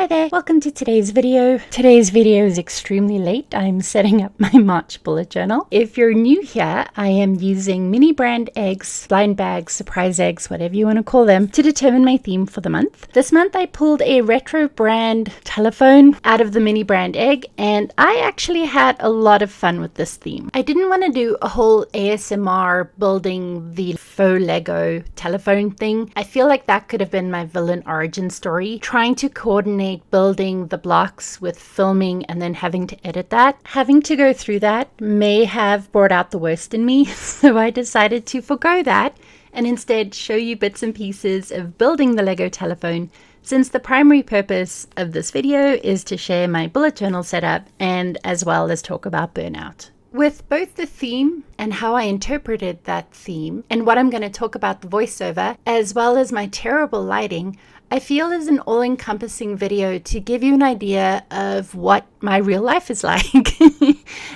Hi there, welcome to today's video. Today's video is extremely late. I'm setting up my March bullet journal. If you're new here, I am using mini brand eggs, blind bags, surprise eggs, whatever you want to call them, to determine my theme for the month. This month I pulled a retro brand telephone out of the mini brand egg, and I actually had a lot of fun with this theme. I didn't want to do a whole ASMR building the faux Lego telephone thing. I feel like that could have been my villain origin story, trying to coordinate building the blocks with filming and then having to edit that. Having to go through that may have brought out the worst in me, so I decided to forgo that and instead show you bits and pieces of building the Lego telephone, since the primary purpose of this video is to share my bullet journal setup and as well as talk about burnout. With both the theme and how I interpreted that theme and what I'm going to talk about the voiceover, as well as my terrible lighting, I feel is an all-encompassing video to give you an idea of what my real life is like.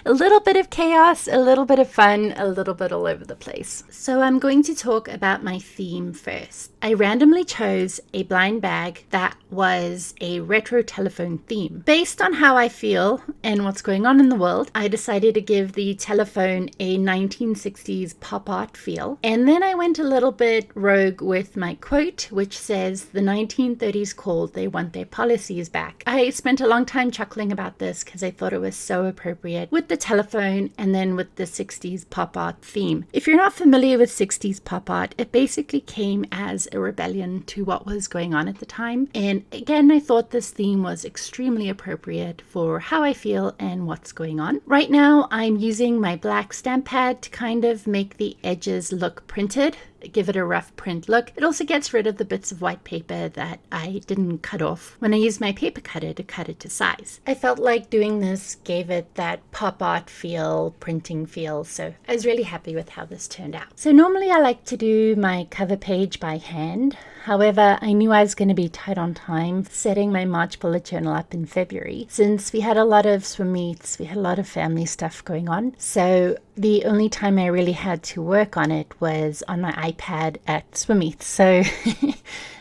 A little bit of chaos, a little bit of fun, a little bit all over the place. So I'm going to talk about my theme first. I randomly chose a blind bag that was a retro telephone theme. Based on how I feel and what's going on in the world, I decided to give the telephone a 1960s pop art feel. And then I went a little bit rogue with my quote, which says, "The 1930s called, they want their policies back." I spent a long time chuckling about this because I thought it was so appropriate with the telephone and then with the 60s pop art theme. If you're not familiar with 60s pop art, it basically came as a rebellion to what was going on at the time. And again, I thought this theme was extremely appropriate for how I feel and what's going on. Right now, I'm using my black stamp pad to kind of make the edges look printed, give it a rough print look. It also gets rid of the bits of white paper that I didn't cut off when I used my paper cutter to cut it to size. I felt like doing this gave it that pop art feel, printing feel, so I was really happy with how this turned out. So normally I like to do my cover page by hand. However, I knew I was going to be tight on time setting my March bullet journal up in February, since we had a lot of swim meets, we had a lot of family stuff going on. So the only time I really had to work on it was on my iPad at swim meets. So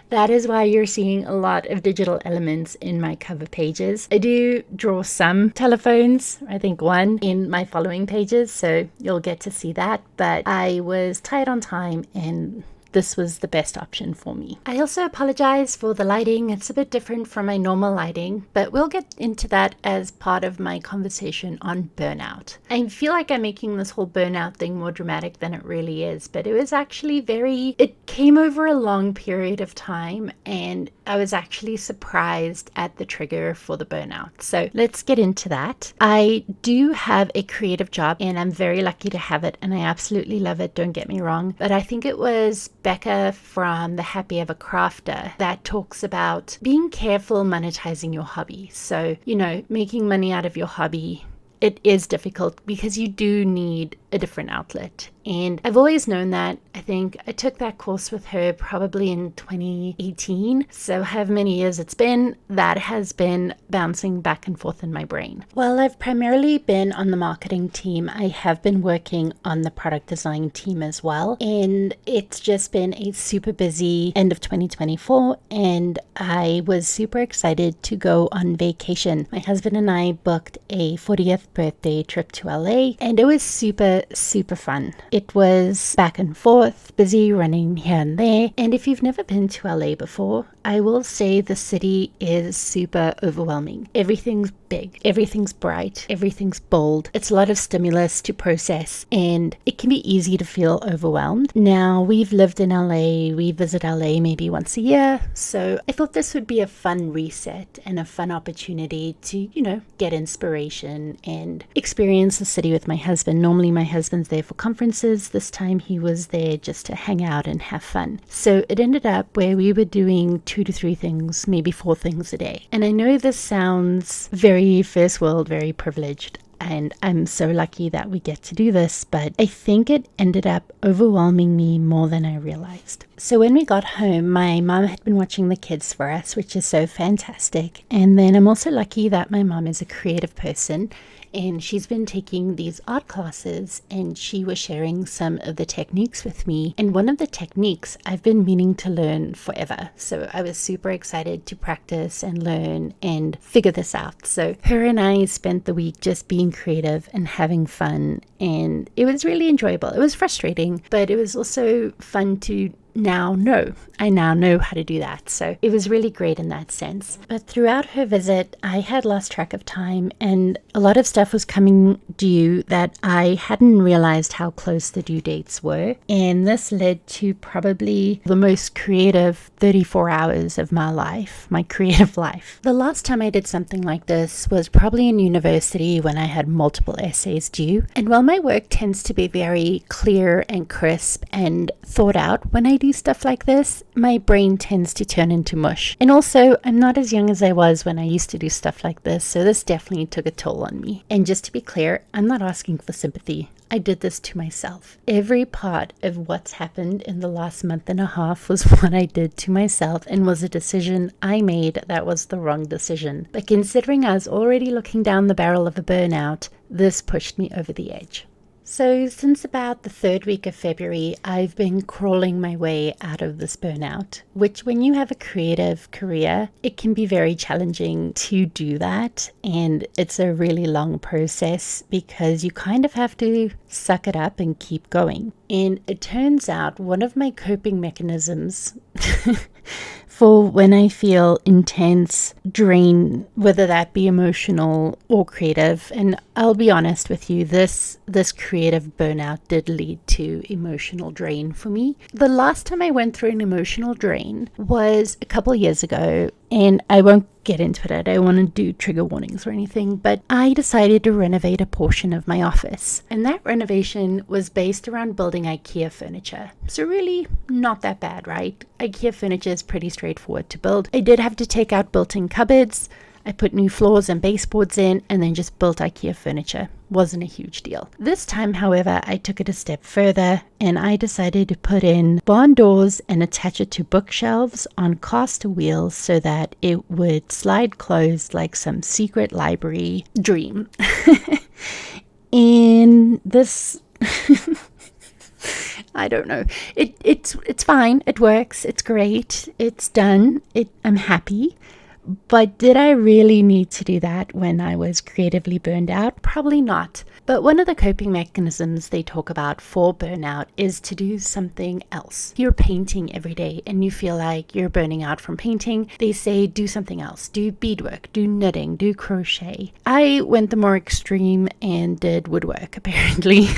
that is why you're seeing a lot of digital elements in my cover pages. I do draw some telephones, I think one, in my following pages, so you'll get to see that. But I was tight on time and this was the best option for me. I also apologize for the lighting. It's a bit different from my normal lighting, but we'll get into that as part of my conversation on burnout. I feel like I'm making this whole burnout thing more dramatic than it really is, but it was actually it came over a long period of time, and I was actually surprised at the trigger for the burnout. So let's get into that. I do have a creative job and I'm very lucky to have it, and I absolutely love it, don't get me wrong, but I think it was Becca from The Happy Ever Crafter that talks about being careful monetizing your hobby. So, making money out of your hobby, it is difficult because you do need a different outlet. And I've always known that. I think I took that course with her probably in 2018. So however many years it's been, that has been bouncing back and forth in my brain. While I've primarily been on the marketing team, I have been working on the product design team as well. And it's just been a super busy end of 2024. And I was super excited to go on vacation. My husband and I booked a 40th birthday trip to LA, and it was super fun. It was back and forth, busy running here and there. And if you've never been to LA before, I will say the city is super overwhelming. Everything's big, everything's bright, everything's bold. It's a lot of stimulus to process, and it can be easy to feel overwhelmed. Now, we've lived in LA, we visit LA maybe once a year, so I thought this would be a fun reset and a fun opportunity to, get inspiration and experience the city with my husband. Normally my husband's there for conferences. This time he was there just to hang out and have fun. So it ended up where we were doing 2 to 3 things, maybe 4 things a day. And I know this sounds very first world, very privileged, and I'm so lucky that we get to do this, but I think it ended up overwhelming me more than I realized. So when we got home, my mom had been watching the kids for us, which is so fantastic. And then I'm also lucky that my mom is a creative person and she's been taking these art classes, and she was sharing some of the techniques with me. And one of the techniques I've been meaning to learn forever. So I was super excited to practice and learn and figure this out. So her and I spent the week just being creative and having fun. And it was really enjoyable. It was frustrating, but it was also fun to I now know how to do that. So it was really great in that sense. But throughout her visit, I had lost track of time, and a lot of stuff was coming due that I hadn't realized how close the due dates were. And this led to probably the most creative 34 hours of my life, my creative life. The last time I did something like this was probably in university when I had multiple essays due. And while my work tends to be very clear and crisp and thought out, when I do stuff like this, my brain tends to turn into mush. And also, I'm not as young as I was when I used to do stuff like this, so this definitely took a toll on me. And just to be clear, I'm not asking for sympathy. I did this to myself. Every part of what's happened in the last month and a half was what I did to myself and was a decision I made that was the wrong decision. But considering I was already looking down the barrel of a burnout, this pushed me over the edge. So since about the third week of February, I've been crawling my way out of this burnout, which when you have a creative career, it can be very challenging to do that. And it's a really long process because you kind of have to suck it up and keep going. And it turns out one of my coping mechanisms for when I feel intense drain, whether that be emotional or creative. And I'll be honest with you, this creative burnout did lead to emotional drain for me. The last time I went through an emotional drain was a couple of years ago, and I won't get into it. I don't want to do trigger warnings or anything, but I decided to renovate a portion of my office. And that renovation was based around building IKEA furniture. So really not that bad, right? IKEA furniture is pretty straightforward to build. I did have to take out built-in cupboards. I put new floors and baseboards in and then just built IKEA furniture. Wasn't a huge deal. This time, however, I took it a step further and I decided to put in barn doors and attach it to bookshelves on caster wheels so that it would slide closed like some secret library dream. And this... I don't know. It's fine. It works. It's great. It's done. I'm happy. But did I really need to do that when I was creatively burned out? Probably not. But one of the coping mechanisms they talk about for burnout is to do something else. You're painting every day and you feel like you're burning out from painting. They say do something else. Do beadwork, do knitting, do crochet. I went the more extreme and did woodwork, apparently.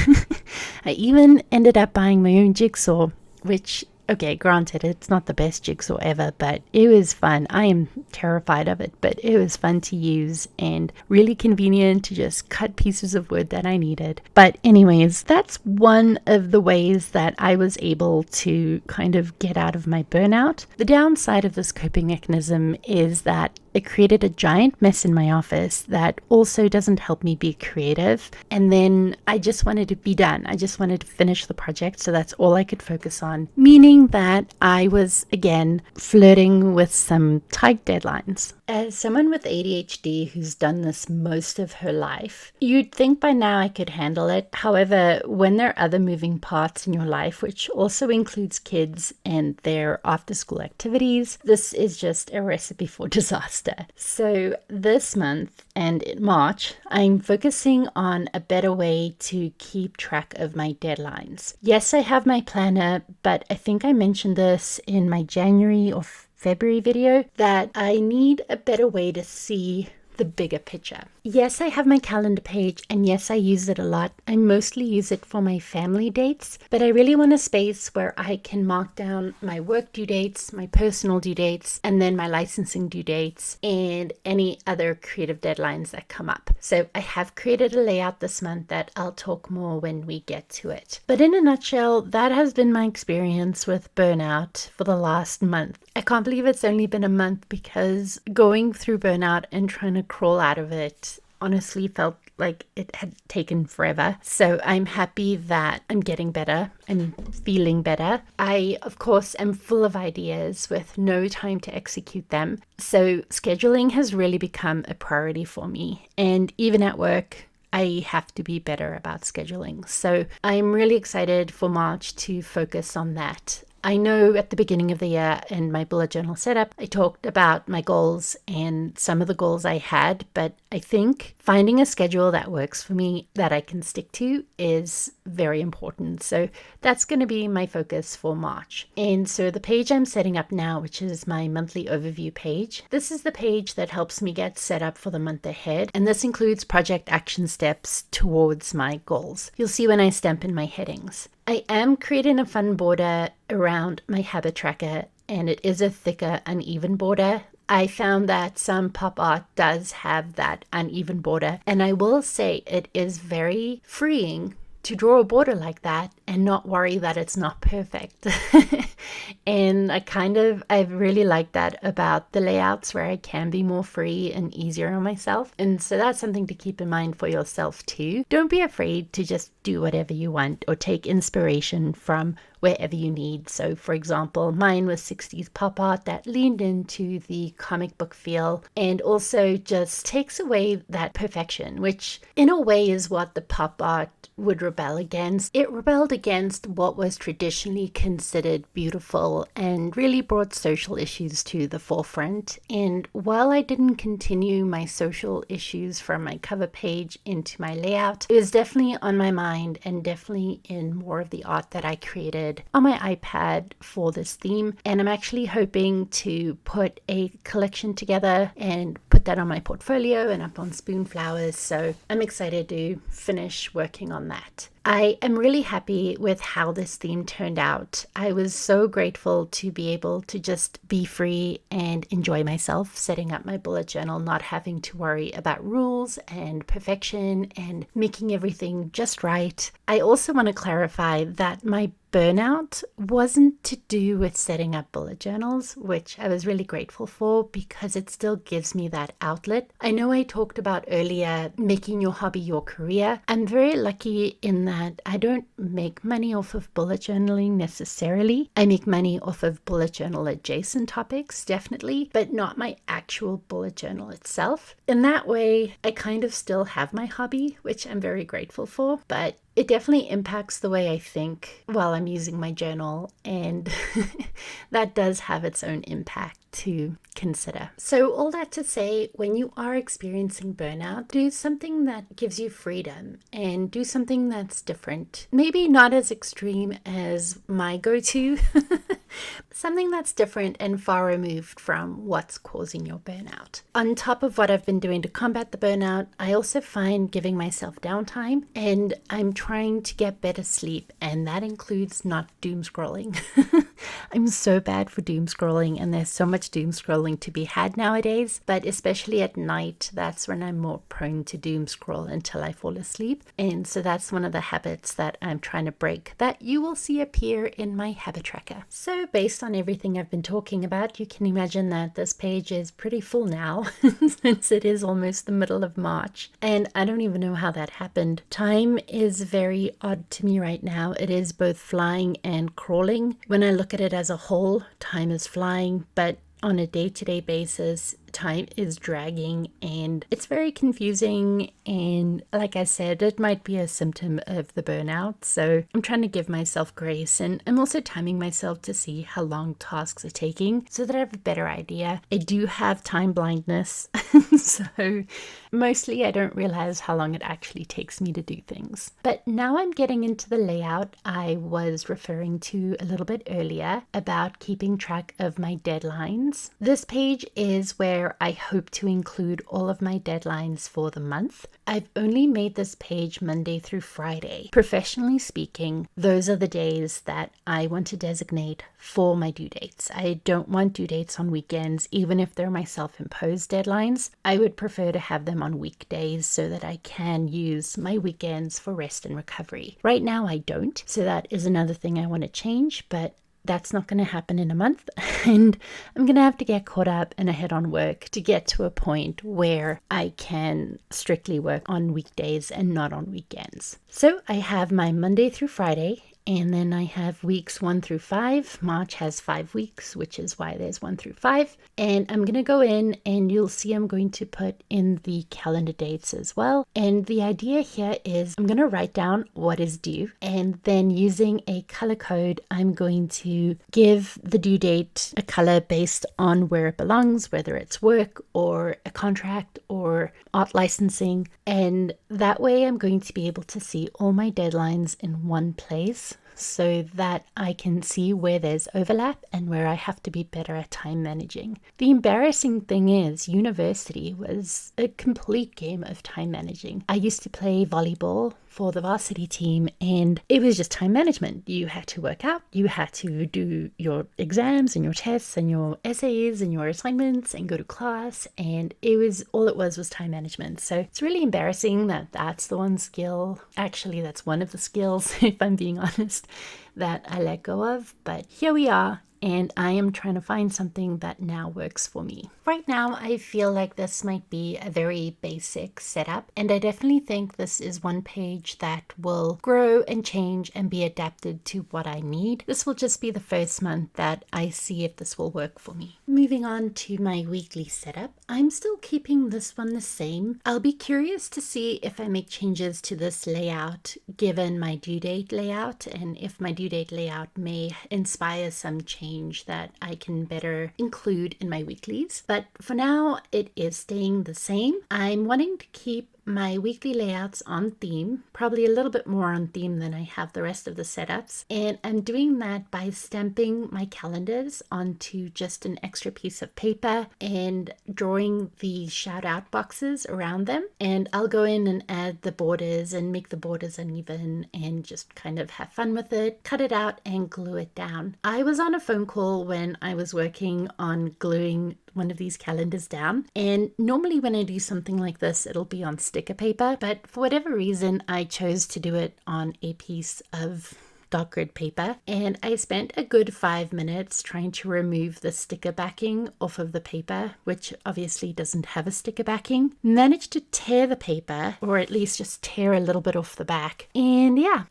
I even ended up buying my own jigsaw, which... okay, granted, it's not the best jigsaw ever, but it was fun. I am terrified of it, but it was fun to use and really convenient to just cut pieces of wood that I needed. But anyways, that's one of the ways that I was able to kind of get out of my burnout. The downside of this coping mechanism is that it created a giant mess in my office that also doesn't help me be creative. And then I just wanted to be done. I just wanted to finish the project, so that's all I could focus on. Meaning that I was, again, flirting with some tight deadlines. As someone with ADHD who's done this most of her life, you'd think by now I could handle it. However, when there are other moving parts in your life, which also includes kids and their after-school activities, this is just a recipe for disaster. So this month and in March, I'm focusing on a better way to keep track of my deadlines. Yes, I have my planner, but I think I mentioned this in my January or February video that I need a better way to see the bigger picture. Yes, I have my calendar page, and yes, I use it a lot. I mostly use it for my family dates, but I really want a space where I can mark down my work due dates, my personal due dates, and then my licensing due dates, and any other creative deadlines that come up. So I have created a layout this month that I'll talk more when we get to it. But in a nutshell, that has been my experience with burnout for the last month. I can't believe it's only been a month, because going through burnout and trying to crawl out of it honestly felt like it had taken forever. So I'm happy that I'm getting better and feeling better. I, of course, am full of ideas with no time to execute them. So scheduling has really become a priority for me. And even at work, I have to be better about scheduling. So I'm really excited for March to focus on that. I know at the beginning of the year in my bullet journal setup, I talked about my goals and some of the goals I had, but I think finding a schedule that works for me that I can stick to is very important. So that's going to be my focus for March. And so the page I'm setting up now, which is my monthly overview page, this is the page that helps me get set up for the month ahead. And this includes project action steps towards my goals. You'll see when I stamp in my headings. I am creating a fun border around my habit tracker, and it is a thicker, uneven border. I found that some pop art does have that uneven border, and I will say it is very freeing to draw a border like that and not worry that it's not perfect. And I really like that about the layouts where I can be more free and easier on myself. And so that's something to keep in mind for yourself too. Don't be afraid to just do whatever you want or take inspiration from wherever you need. So for example, mine was 60s pop art that leaned into the comic book feel and also just takes away that perfection, which in a way is what the pop art would rebel against. It rebelled against what was traditionally considered beautiful and really brought social issues to the forefront. And while I didn't continue my social issues from my cover page into my layout, it was definitely on my mind and definitely in more of the art that I created on my iPad for this theme. And I'm actually hoping to put a collection together and put that on my portfolio and up on Spoonflowers. So I'm excited to finish working on that. I am really happy with how this theme turned out. I was so grateful to be able to just be free and enjoy myself setting up my bullet journal, not having to worry about rules and perfection and making everything just right. I also want to clarify that my burnout wasn't to do with setting up bullet journals, which I was really grateful for because it still gives me that outlet. I know I talked about earlier making your hobby your career. I'm very lucky in that I don't make money off of bullet journaling necessarily. I make money off of bullet journal adjacent topics, definitely, but not my actual bullet journal itself. In that way, I kind of still have my hobby, which I'm very grateful for, but it definitely impacts the way I think while I'm using my journal, and that does have its own impact to consider. So all that to say, when you are experiencing burnout, do something that gives you freedom and do something that's different. Maybe not as extreme as my go-to, something that's different and far removed from what's causing your burnout. On top of what I've been doing to combat the burnout, I also find giving myself downtime, and I'm trying to get better sleep, and that includes not doom scrolling. I'm so bad for doom scrolling, and there's so much doom scrolling to be had nowadays, but especially at night, that's when I'm more prone to doom scroll until I fall asleep. And so that's one of the habits that I'm trying to break that you will see appear in my habit tracker. So based on everything I've been talking about, you can imagine that this page is pretty full now since it is almost the middle of March, and I don't even know how that happened. Time is very odd to me right now. It is both flying and crawling. When I look at it as a whole, time is flying, but on a day-to-day basis, time is dragging and it's very confusing. And like I said, it might be a symptom of the burnout. So I'm trying to give myself grace, and I'm also timing myself to see how long tasks are taking so that I have a better idea. I do have time blindness, so mostly I don't realize how long it actually takes me to do things. But now I'm getting into the layout I was referring to a little bit earlier about keeping track of my deadlines. This page is where I hope to include all of my deadlines for the month. I've only made this page Monday through Friday. Professionally speaking, those are the days that I want to designate for my due dates. I don't want due dates on weekends, even if they're my self-imposed deadlines. I would prefer to have them on weekdays so that I can use my weekends for rest and recovery. Right now I don't, so that is another thing I want to change, but that's not going to happen in a month. And I'm going to have to get caught up and ahead on work to get to a point where I can strictly work on weekdays and not on weekends. So I have my Monday through Friday. And then I have weeks 1 through 5. March has 5 weeks, which is why there's 1 through 5. And I'm going to go in and you'll see I'm going to put in the calendar dates as well. And the idea here is I'm going to write down what is due. And then using a color code, I'm going to give the due date a color based on where it belongs, whether it's work or a contract or art licensing. And that way I'm going to be able to see all my deadlines in one place, so that I can see where there's overlap and where I have to be better at time managing. The embarrassing thing is, university was a complete game of time managing. I used to play volleyball for the varsity team, and it was just time management. You had to work out, you had to do your exams and your tests and your essays and your assignments and go to class, and all it was time management. So it's really embarrassing that that's the one skill, actually that's one of the skills, if I'm being honest, that I let go of. But here we are, and I am trying to find something that now works for me. Right now, I feel like this might be a very basic setup, and I definitely think this is one page that will grow and change and be adapted to what I need. This will just be the first month that I see if this will work for me. Moving on to my weekly setup, I'm still keeping this one the same. I'll be curious to see if I make changes to this layout given my due date layout, and if my due date layout may inspire some change that I can better include in my weeklies. But for now, it is staying the same. I'm wanting to keep my weekly layouts on theme, probably a little bit more on theme than I have the rest of the setups. And I'm doing that by stamping my calendars onto just an extra piece of paper and drawing the shout out boxes around them. And I'll go in and add the borders and make the borders uneven and just kind of have fun with it, cut it out and glue it down. I was on a phone call when I was working on gluing one of these calendars down, and normally when I do something like this it'll be on sticker paper, but for whatever reason I chose to do it on a piece of dark grid paper, and I spent a good 5 minutes trying to remove the sticker backing off of the paper, which obviously doesn't have a sticker backing. Managed to tear the paper, or at least just tear a little bit off the back, and yeah,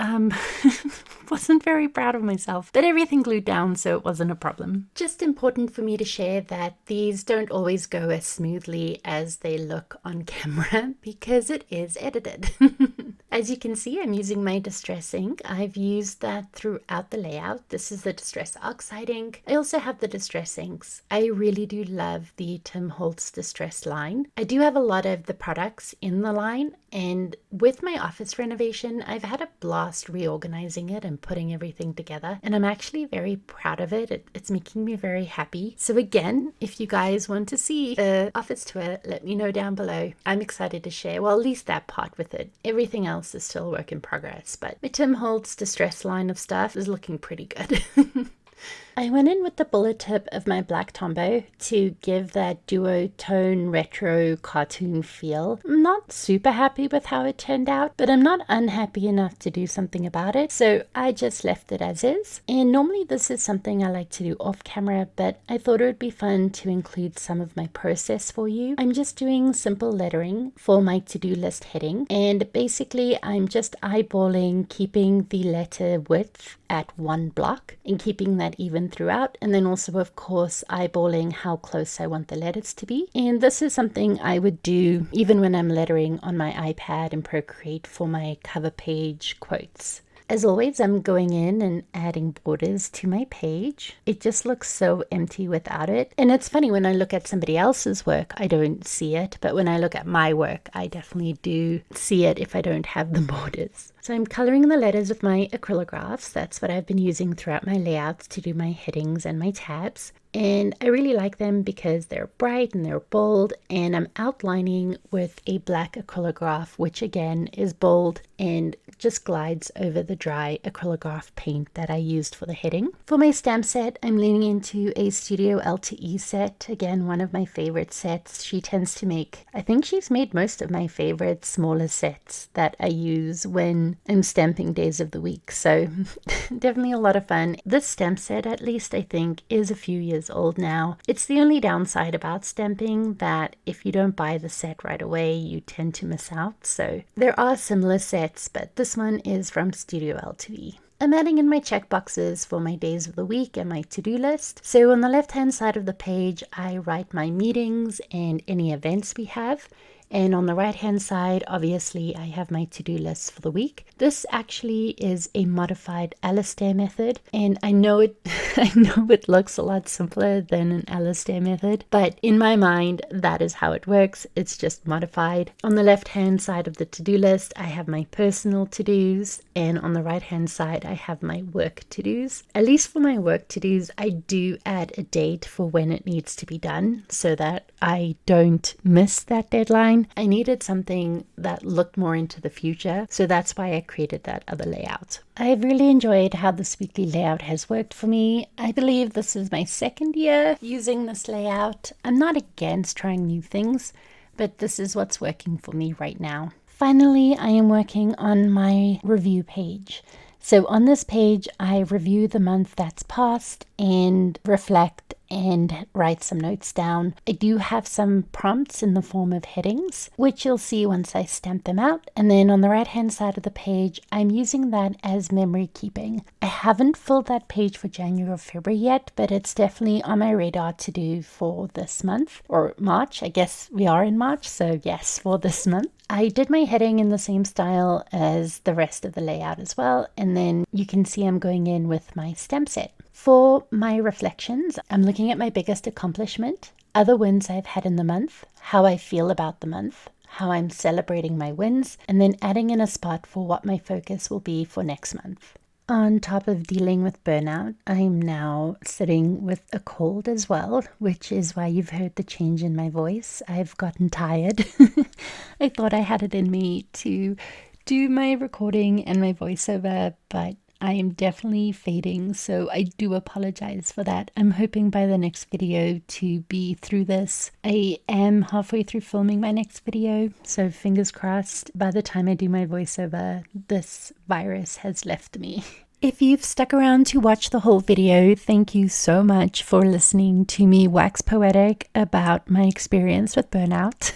wasn't very proud of myself, but everything glued down so it wasn't a problem. Just important for me to share that these don't always go as smoothly as they look on camera because it is edited. As you can see, I'm using my Distress ink. I've used that throughout the layout. This is the Distress Oxide ink. I also have the Distress inks. I really do love the Tim Holtz Distress line. I do have a lot of the products in the line, and with my office renovation, I've had a blast reorganizing it and putting everything together, and I'm actually very proud of it. It's making me very happy. So again, if you guys want to see the office tour, let me know down below. I'm excited to share, well, at least that part with it. Everything else is still a work in progress, but the Tim Holtz Distress line of stuff is looking pretty good. I went in with the bullet tip of my black Tombow to give that duotone retro cartoon feel. I'm not super happy with how it turned out, but I'm not unhappy enough to do something about it, so I just left it as is. And normally this is something I like to do off camera, but I thought it would be fun to include some of my process for you. I'm just doing simple lettering for my to-do list heading, and basically I'm just eyeballing keeping the letter width at 1 block and keeping that even throughout, and then also of course eyeballing how close I want the letters to be. And this is something I would do even when I'm lettering on my iPad and Procreate for my cover page quotes. As always, I'm going in and adding borders to my page. It just looks so empty without it. And it's funny, when I look at somebody else's work, I don't see it. But when I look at my work, I definitely do see it if I don't have the borders. So I'm coloring the letters with my acrylographs. That's what I've been using throughout my layouts to do my headings and my tabs. And I really like them because they're bright and they're bold, and I'm outlining with a black acrylograph, which again is bold and just glides over the dry acrylograph paint that I used for the heading. For my stamp set, I'm leaning into a Studio L2E set, again one of my favorite sets. She tends to make, I think she's made most of my favorite smaller sets that I use when when I'm stamping days of the week. So definitely a lot of fun. This stamp set, at least I think, is a few years old now. It's the only downside about stamping that if you don't buy the set right away, you tend to miss out. So there are similar sets, but this one is from Studio Ltd. I'm adding in my checkboxes for my days of the week and my to-do list. So on the left-hand side of the page, I write my meetings and any events we have. And on the right-hand side, obviously, I have my to-do list for the week. This actually is a modified Alistair method. And I know it looks a lot simpler than an Alistair method, but in my mind, that is how it works. It's just modified. On the left-hand side of the to-do list, I have my personal to-dos. And on the right-hand side, I have my work to-dos. At least for my work to-dos, I do add a date for when it needs to be done so that I don't miss that deadline. I needed something that looked more into the future, so that's why I created that other layout. I've really enjoyed how this weekly layout has worked for me. I believe this is my second year using this layout. I'm not against trying new things, but this is what's working for me right now. Finally, I am working on my review page. So on this page, I review the month that's passed and reflect and write some notes down. I do have some prompts in the form of headings, which you'll see once I stamp them out. And then on the right hand side of the page, I'm using that as memory keeping. I haven't filled that page for January or February yet, but it's definitely on my radar to do for this month, or March. I guess we are in March, so yes, for this month. I did my heading in the same style as the rest of the layout as well, and then you can see I'm going in with my stamp set. For my reflections, I'm looking at my biggest accomplishment, other wins I've had in the month, how I feel about the month, how I'm celebrating my wins, and then adding in a spot for what my focus will be for next month. On top of dealing with burnout, I'm now sitting with a cold as well, which is why you've heard the change in my voice. I've gotten tired. I thought I had it in me to do my recording and my voiceover, but I am definitely fading, so I do apologize for that. I'm hoping by the next video to be through this. I am halfway through filming my next video, so fingers crossed by the time I do my voiceover, this virus has left me. If you've stuck around to watch the whole video, thank you so much for listening to me wax poetic about my experience with burnout.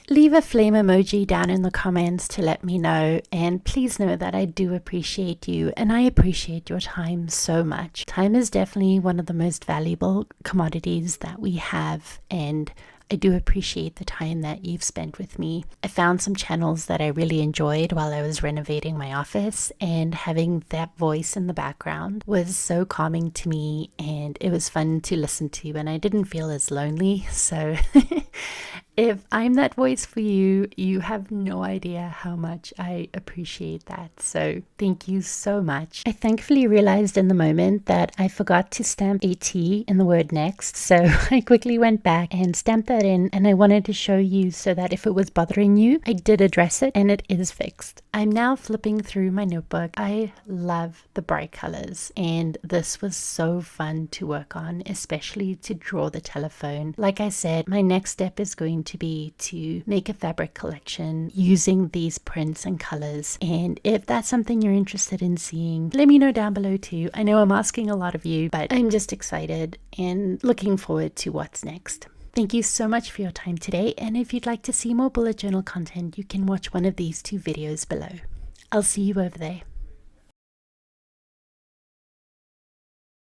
Leave a flame emoji down in the comments to let me know, and please know that I do appreciate you and I appreciate your time so much. Time is definitely one of the most valuable commodities that we have, and I do appreciate the time that you've spent with me. I found some channels that I really enjoyed while I was renovating my office, and having that voice in the background was so calming to me, and it was fun to listen to, and I didn't feel as lonely. So if I'm that voice for you, you have no idea how much I appreciate that. So thank you so much. I thankfully realized in the moment that I forgot to stamp a T in the word next. So I quickly went back and stamped that in, and I wanted to show you so that if it was bothering you, I did address it and it is fixed. I'm now flipping through my notebook. I love the bright colors, and this was so fun to work on, especially to draw the telephone. Like I said, my next step is going to be to make a fabric collection using these prints and colors, and if that's something you're interested in seeing, let me know down below too. I know I'm asking a lot of you, but I'm just excited and looking forward to what's next. Thank you so much for your time today, and if you'd like to see more bullet journal content, you can watch one of these two videos below. I'll see you over there.